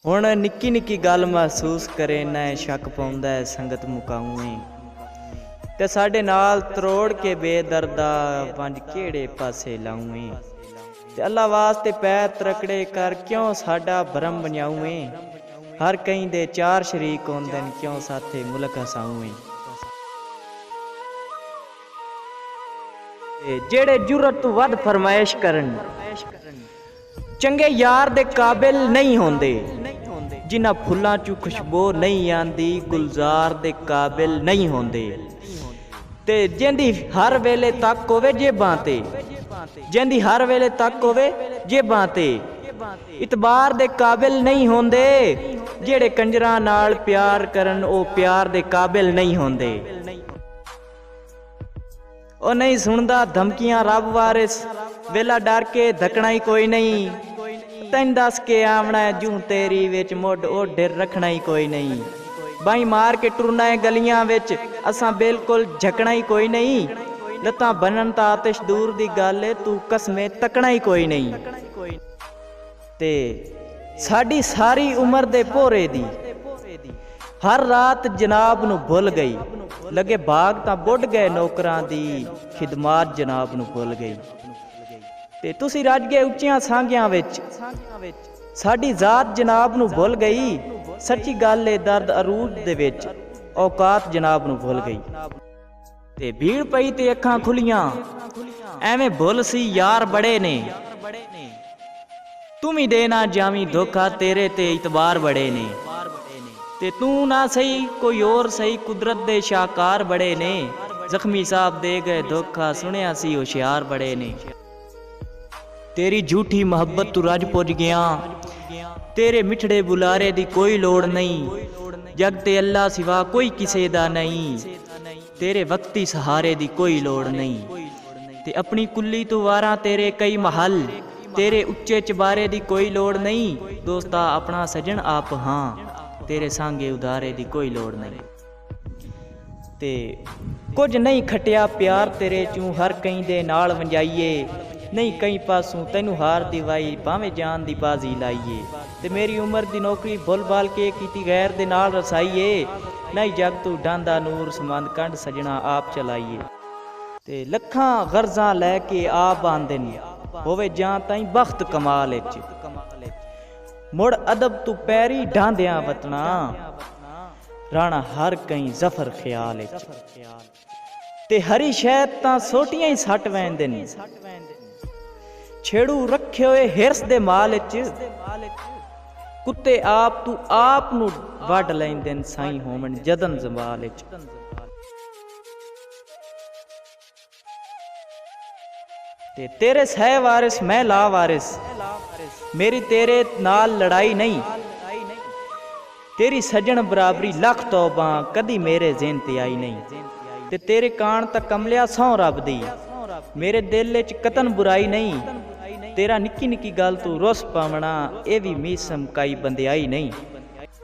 हुण निक्की निक्की गल महसूस करे न शक पाउंदा है संगत मुकाऊं ते साडे नाल तरोड़ के बेदर्दा वंज केड़े पासे लाऊं ते अल्लाह वास्ते पैर तरकड़े कर क्यों साडा भरम बनाऊं हर कई दे चार शरीक होंदे क्यों साथे मुल्क हसाऊं जेड़े जुरत तो वध फरमाइश करन चंगे यार दे काबिल नहीं होंदे जिन्हां फुल्लां चू खुशबू नहीं आंदी गुलजार दे काबिल नहीं होंदे ते जिंदी हर वेले तक होवे जेबां ते जिंदी हर वेले तक होवे जेबां ते इतबार दे काबिल नहीं होंदे जेड़े कंजरां नाल प्यार करन ओ प्यार दे काबिल नहीं होंदे ओ नहीं सुनदा धमकियां रब वारिस वेला डर के धकना ही कोई नहीं तैन दस के आवना जूं तेरी विच मुड ओढ़े रखना ही कोई नहीं बाई मार के टुरना है गलियां विच असां बिल्कुल झकना ही कोई नहीं लत्तां बनन ता आतिश दूर दी गल है तू कसमे तकना ही कोई नहीं ते साडी सारी उम्र दे भोरे दी हर रात जनाब नू भुल गई लगे भाग तां बुढ़ गए नौकरां दी खिदमात जनाब नू भुल गई ते तुसी रज गए उच्चियां सांगियां विच साडी जात जनाब नू भुल गई सच्ची गल है दर्द अरूज दे विच औकात जनाब नू भुल गई ते भीड़ पई ते अखां खुलियां एवें भुल सी यार बड़े ने तुम ही देना जावी धोखा तेरे ते इतबार बड़े ने ते तू ना सही कोई और सही कुदरत दे शाहकार बड़े ने जख्मी साहब दे गए धोखा सुनिया सी होशियार बड़े ने तेरी झूठी मोहब्बत तू रज पुज गया तेरे मिठड़े बुलारे दी कोई लोड़ नहीं जग ते अल्लाह सिवा कोई किसे दा नहीं तेरे वक्ती सहारे दी कोई लोड़ नहीं ते अपनी कुल्ली तू वारा तेरे कई महल तेरे उच्चे चबारे दी कोई लोड़ नहीं दोस्ता अपना सजन आप हाँ तेरे सांगे उधारे दी कोई लोड़ नहीं ते कुछ नहीं खटिया प्यार तेरे चूं हर कई दे नाल वंजाइए नहीं कई पासों तेनू हार दिवाई भावें जान दी बाजी लाइए ते मेरी उम्र दी नौकरी भुल भाल के कीती गैर दे नाल रसाइए नहीं जग तू डांदा नूर समंद कंड सजना आप चलाइए ते लखां गर्जां लैके आप आंदे ने होवे जां ताईं बख्त कमाल विच मुड़ अदब तू पैरी ढांदियां वतना राणा हर कई जफर ख्याल विच ते हरी शैद तां सोटियां ही सट वैंदे ने छेड़ू रखे हुए हिरस दे माल च कुत्ते आप तू आप नू वड लैंदे न साईं होमन जदन जमाल च ते तेरे सह वारिस मैं ला वारिस मेरी तेरे नाल लड़ाई नहीं तेरी सजन बराबरी लख तौबा कदी मेरे ज़हन ते आई नहीं ते तेरे कान तक कमलिया सौ रब दी मेरे दिल च कतन बुराई नहीं तेरा निक्की निक्की गल तू रुस पावना ये भी मीसम काई बंदियाई नहीं।